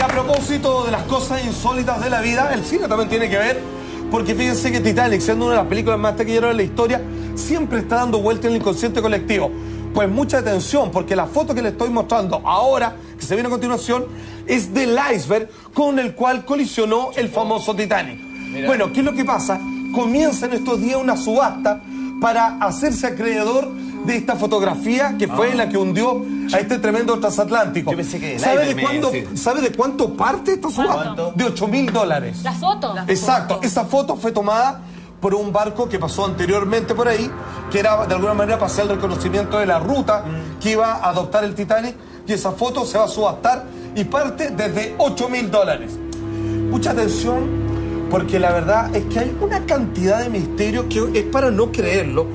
a propósito de las cosas insólitas de la vida, el cine también tiene que ver, porque fíjense que Titanic, siendo una de las películas más taquilleras de la historia, siempre está dando vuelta en el inconsciente colectivo. Pues mucha atención, porque la foto que les estoy mostrando ahora, que se viene a continuación, es del iceberg con el cual colisionó el famoso Titanic. Mira. Bueno, ¿qué es lo que pasa? Comienza en estos días una subasta para hacerse acreedor de esta fotografía que fue la que hundió a este tremendo transatlántico. Yo pensé que ¿Sabe de cuánto parte esta subasta? De $8.000. ¿La foto? Exacto. Esa foto fue tomada por un barco que pasó anteriormente por ahí, que era de alguna manera para hacer el reconocimiento de la ruta que iba a adoptar el Titanic, y esa foto se va a subastar y parte desde $8.000. Mucha atención, porque la verdad es que hay una cantidad de misterio que es para no creerlo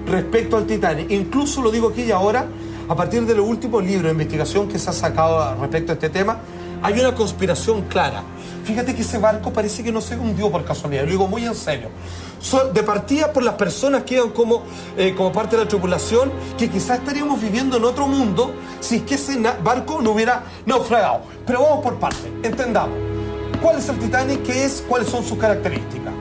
respecto al Titanic. Incluso lo digo aquí y ahora, a partir de los últimos libros de investigación que se ha sacado respecto a este tema, hay una conspiración clara. Fíjate que ese barco parece que no se hundió por casualidad, lo digo muy en serio. De partida por las personas que iban como parte de la tripulación, que quizás estaríamos viviendo en otro mundo si es que ese barco no hubiera naufragado. Pero vamos por partes, entendamos. ¿Cuál es el Titanic? ¿Qué es? ¿Cuáles son sus características?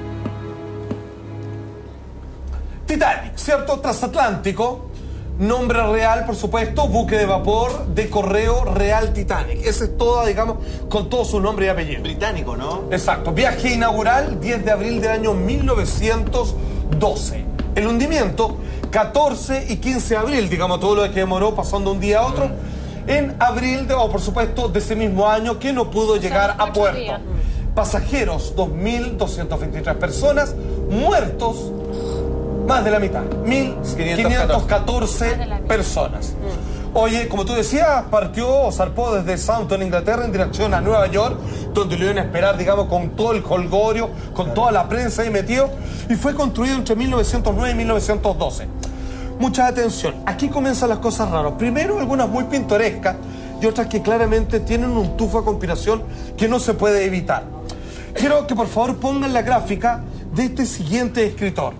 Titanic, ¿cierto? Transatlántico. Nombre real, por supuesto, buque de vapor de correo Real Titanic. Ese es todo, digamos, con todo su nombre y apellido. Británico, ¿no? Exacto. Viaje inaugural, 10 de abril del año 1912. El hundimiento, 14 y 15 de abril, digamos, todo lo que demoró pasando un día a otro. En abril, por supuesto, de ese mismo año, que no pudo llegar a puerto. Pasajeros, 2.223 personas. Muertos, más de la mitad, 1.514 personas. Oye, como tú decías, partió o zarpó desde Southampton, Inglaterra, en dirección a Nueva York, donde lo iban a esperar, digamos, con todo el jolgorio, con toda la prensa ahí metido, y fue construido entre 1909 y 1912. Mucha atención, aquí comienzan las cosas raras. Primero, algunas muy pintorescas y otras que claramente tienen un tufo de conspiración que no se puede evitar. Quiero que por favor pongan la gráfica de este siguiente escritor,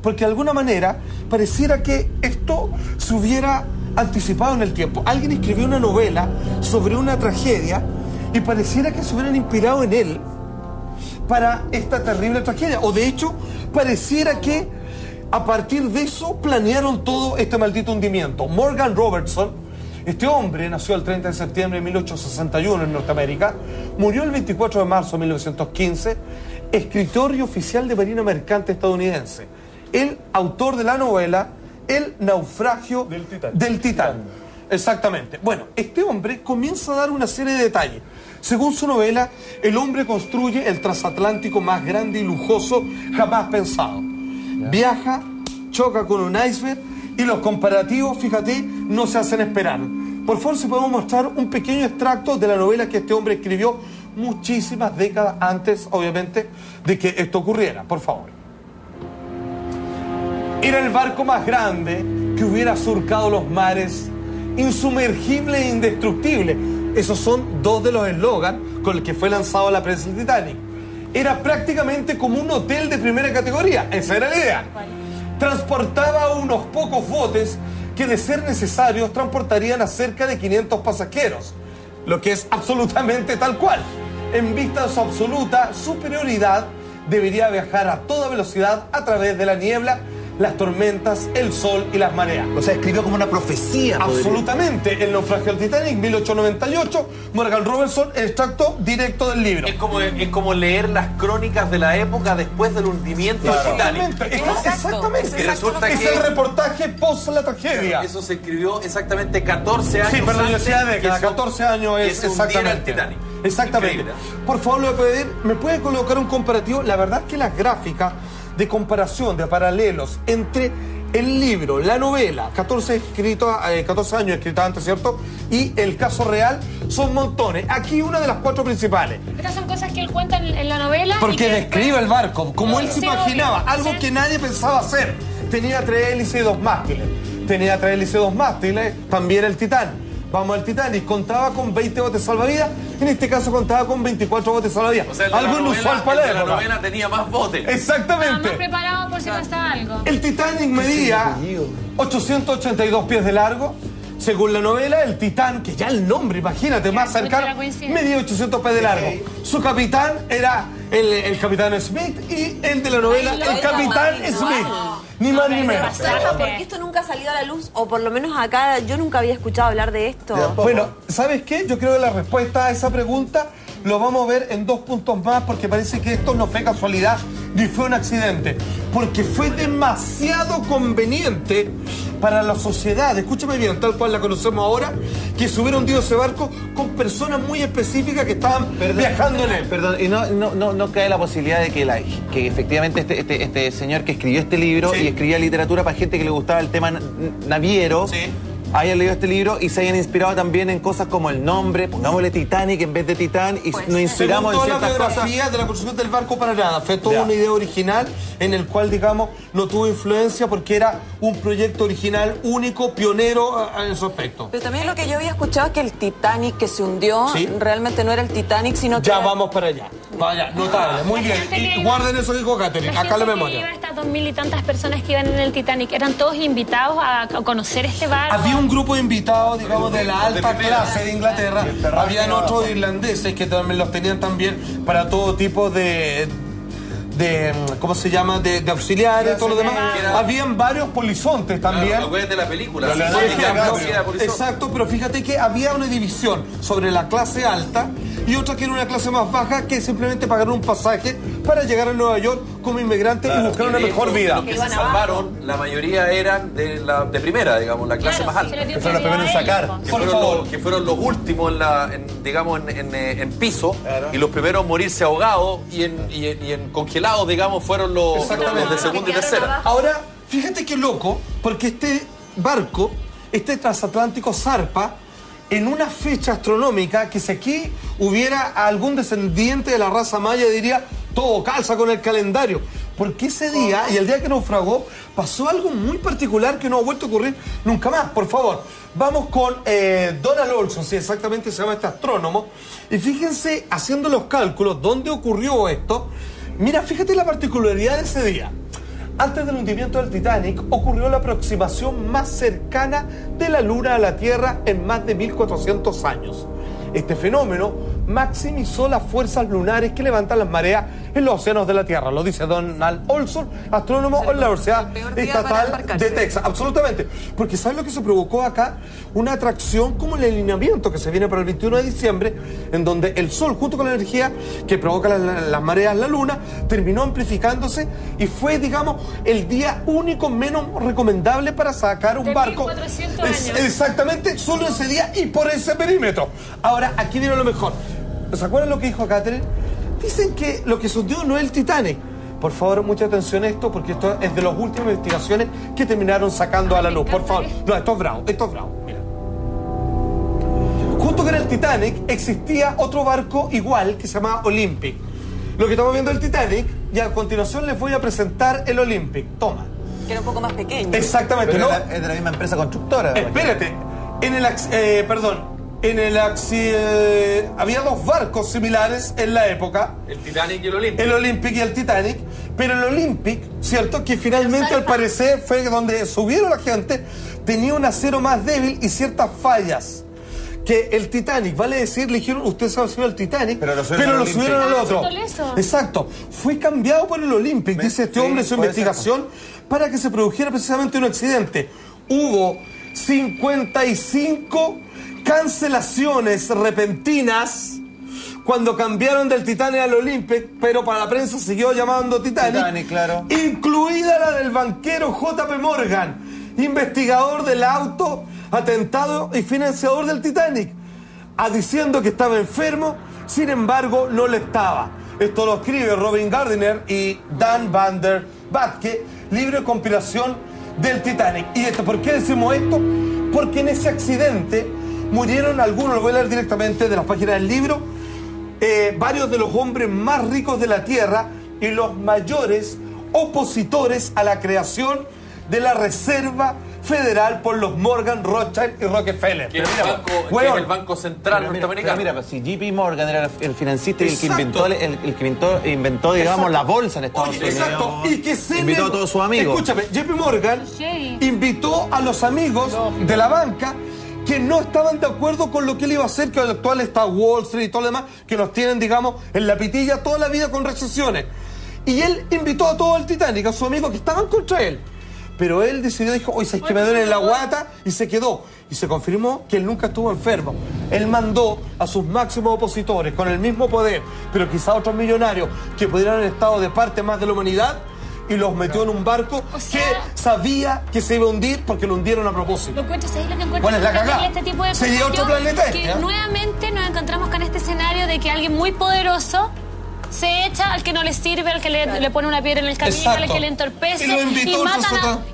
porque de alguna manera pareciera que esto se hubiera anticipado en el tiempo. Alguien escribió una novela sobre una tragedia y pareciera que se hubieran inspirado en él para esta terrible tragedia. O de hecho, pareciera que a partir de eso planearon todo este maldito hundimiento. Morgan Robertson, este hombre nació el 30 de septiembre de 1861 en Norteamérica, murió el 24 de marzo de 1915, escritor y oficial de Marina Mercante estadounidense. El autor de la novela El naufragio del Titán. Exactamente. Bueno, este hombre comienza a dar una serie de detalles. Según su novela, el hombre construye el transatlántico más grande y lujoso jamás pensado. Viaja, choca con un iceberg y los comparativos, fíjate, no se hacen esperar. Por favor, si podemos mostrar un pequeño extracto de la novela que este hombre escribió muchísimas décadas antes, obviamente, de que esto ocurriera. Por favor. Era el barco más grande que hubiera surcado los mares, insumergible e indestructible. Esos son dos de los eslogans con los que fue lanzado a la prensa el Titanic. Era prácticamente como un hotel de primera categoría. Esa era la idea. Transportaba unos pocos botes que, de ser necesarios, transportarían a cerca de 500 pasajeros. Lo que es absolutamente tal cual. En vista de su absoluta superioridad, debería viajar a toda velocidad a través de la niebla, las tormentas, el sol y las mareas. O sea, escribió como una profecía. Absolutamente. El naufragio del Titanic, 1898, Morgan Robertson, extracto directo del libro. Es como leer las crónicas de la época después del hundimiento del Titanic. Exactamente. Y resulta es que el reportaje post la tragedia. Eso se escribió exactamente 14 años. Sí, pero yo antes decía década, que 14 años es que se hundiera el exactamente. Titanic. Exactamente. Increíble. Por favor, ¿me puede colocar un comparativo? La verdad es que las gráficas de comparación, de paralelos entre el libro, la novela, 14 años escrita antes, ¿cierto? Y el caso real, son montones. Aquí una de las 4 principales. Estas son cosas que él cuenta en la novela. Porque describe el barco, como él se imaginaba, obvio. algo que nadie pensaba hacer. Tenía 3 hélices y 2 mástiles. Tenía 3 hélices y 2 mástiles, también el Titán. Vamos al Titanic, contaba con 20 botes salvavidas, en este caso contaba con 24 botes salvavidas. O sea, algo inusual para la época. La novela tenía más botes. Exactamente. Más preparado por si pasa algo. El Titanic medía 882 pies de largo, Según la novela, el Titán, que ya el nombre, imagínate, más escucha cercano, la coincidencia. medía 800 pies de largo. Su capitán era el capitán Smith y el de la novela, Ay, el loco, capitán igual. Smith. Ni más ni menos. Rafa, porque esto nunca ha salido a la luz, o por lo menos acá yo nunca había escuchado hablar de esto. Bueno, ¿sabes qué? Yo creo que la respuesta a esa pregunta lo vamos a ver en 2 puntos más, porque parece que esto no fue casualidad ni fue un accidente, porque fue demasiado conveniente para la sociedad, escúchame bien, tal cual la conocemos ahora, que se hubiera hundido ese barco con personas muy específicas que estaban viajando en él. Perdón, y no cae la posibilidad de que efectivamente este señor que escribió este libro Sí. y escribía literatura para gente que le gustaba el tema naviero, Sí. hayan leído este libro y se hayan inspirado también en cosas como el nombre, pongámosle Titanic en vez de Titán, y nos inspiramos en Según toda la ciertas cosas. biografía de la construcción del barco para nada. Fue toda Ya. una idea original en el cual, digamos, no tuvo influencia porque era un proyecto original único, pionero en su aspecto. Pero también lo que yo había escuchado es que el Titanic que se hundió Sí. realmente no era el Titanic, sino que Ya era- vamos para allá. Vaya, notable. Muy La bien. gente que Y iba- guarden eso que dijo Catherine. La Acá gente la que memoria. iba, estas 2000 y tantas personas que iban en el Titanic, eran todos invitados a conocer este barco. Había un grupo de invitados, digamos, de la alta primera. clase de Inglaterra. Habían otros irlandeses que también los tenían también para todo tipo de ¿cómo se llama? De auxiliares, todo lo demás. Era- Habían varios polizontes también. Claro, acuérdate de la película. Por Titanic, ejemplo, sí, era polizón. exacto, pero fíjate que había una división sobre la clase alta y otra que era una clase más baja que simplemente pagaron un pasaje para llegar a Nueva York como inmigrantes y buscar una de mejor hecho, vida. Los que se salvaron, la mayoría eran de primera, digamos, la clase Claro, más sí, se alta. les dio Que fueron los prioridad primeros en a ellos, sacar. po. Que Por fueron, favor. que fueron los últimos en piso, y los primeros en morirse ahogados y en congelados, digamos, fueron los de segunda y tercera. Ahora, fíjate qué loco, porque este barco, este transatlántico zarpa en una fecha astronómica que si aquí hubiera algún descendiente de la raza maya diría, todo calza con el calendario. Porque ese día, y el día que naufragó, pasó algo muy particular que no ha vuelto a ocurrir nunca más. Por favor, vamos con Donald Olson, si exactamente se llama este astrónomo. Y fíjense, haciendo los cálculos, ¿dónde ocurrió esto? Mira, fíjate la particularidad de ese día. Antes del hundimiento del Titanic, ocurrió la aproximación más cercana de la Luna a la Tierra en más de 1400 años. Este fenómeno maximizó las fuerzas lunares que levantan las mareas en los océanos de la Tierra. Lo dice Donald Olson, astrónomo en la Universidad peor día para Estatal embarcarse. de Texas. Absolutamente. Porque ¿sabes lo que se provocó acá? Una atracción como el alineamiento que se viene para el 21 de diciembre, en donde el Sol, junto con la energía que provoca las mareas en la Luna, terminó amplificándose y fue, digamos, el día único menos recomendable para sacar un De barco. 1400 años. Exactamente, solo ese día y por ese perímetro. Ahora, aquí viene lo mejor. ¿Se acuerdan lo que dijo Catherine? Dicen que lo que se hundió no es el Titanic. Por favor, mucha atención a esto, porque esto es de las últimas investigaciones que terminaron sacando a la luz. Por favor. No, esto es bravo, esto es bravo. Mira. Junto con el Titanic existía otro barco igual que se llamaba Olympic. Lo que estamos viendo es el Titanic y a continuación les voy a presentar el Olympic. Toma. que era un poco más pequeño. Exactamente, Pero ¿no? es de la misma empresa constructora. Espérate, había dos barcos similares en la época, El Titanic y el Olímpico. el Olympic y el Titanic, pero el Olympic, ¿cierto? Que finalmente al parecer fue donde subieron la gente, tenía un acero más débil y ciertas fallas. Que el Titanic, vale decir, le dijeron, usted se va a subir al Titanic, Pero lo subieron al al otro. Olympic. Exacto. Fue cambiado por el Olympic, dice este Sí, hombre en su puede ser. investigación, para que se produjera precisamente un accidente. Hubo 55 cancelaciones repentinas cuando cambiaron del Titanic al Olympic, pero para la prensa siguió llamando Titanic, claro. incluida la del banquero J.P. Morgan, investigador del auto, atentado y financiador del Titanic, diciendo que estaba enfermo, sin embargo no lo estaba. Esto lo escribe Robin Gardiner y Dan van der Batke, libro de compilación del Titanic. ¿Y esto, por qué decimos esto? Porque en ese accidente murieron algunos, lo voy a leer directamente de las páginas del libro, varios de los hombres más ricos de la Tierra y los mayores opositores a la creación de la Reserva Federal por los Morgan, Rothschild y Rockefeller. Que es el banco, que es Weón, el Banco Central Pero norteamericano. mira, pues, si JP Morgan era el financista y el que Exacto. inventó, digamos, Exacto. la bolsa en Estados Oye, Unidos. exacto. Y que se Invitó a todos sus amigos. Escúchame, JP Morgan Sí. invitó a los amigos de la banca que no estaban de acuerdo con lo que él iba a hacer, que el actual está Wall Street y todo lo demás, que nos tienen, digamos, en la pitilla toda la vida con recesiones. Y él invitó a todo el Titanic, a sus amigos que estaban contra él. Pero él decidió, dijo, oye, ¿sabes que me duele la guata? Y se quedó. Y se confirmó que él nunca estuvo enfermo. Él mandó a sus máximos opositores, con el mismo poder, pero quizá otros millonarios que pudieran haber estado de parte más de la humanidad, y los metió en un barco que sabía que se iba a hundir porque lo hundieron a propósito. Lo encuentro, ¿sabes lo que encuentro? ¿Cuál es la cagada? Este tipo de Sería cosas, otro planeta que este, ¿eh? nuevamente nos encontramos con este escenario de que alguien muy poderoso se echa al que no le sirve, al que le pone una piedra en el camino, Exacto. al que le entorpece Y lo invitó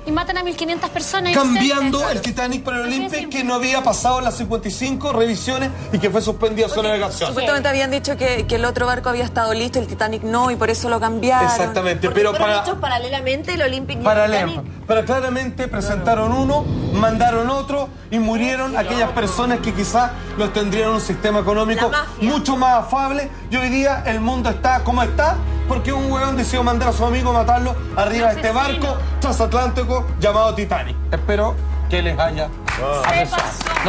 y matan a 1.500 personas. Cambiando inocentes. el Titanic para el Así de Olympic, simple. que no había pasado las 55 revisiones y que fue suspendida su navegación. Supuestamente habían dicho que el otro barco había estado listo, el Titanic no, y por eso lo cambiaron. Exactamente, Porque pero fueron hechos paralelamente el Olympic y el paralelo. Titanic. Pero claramente presentaron uno, mandaron otro y murieron aquellas personas que quizás los tendrían un sistema económico La mafia. mucho más afable. Y hoy día el mundo está como está porque un huevón decidió mandar a su amigo a matarlo arriba de este Asesino. barco transatlántico llamado Titanic. Espero que les haya Se apresado. pasó.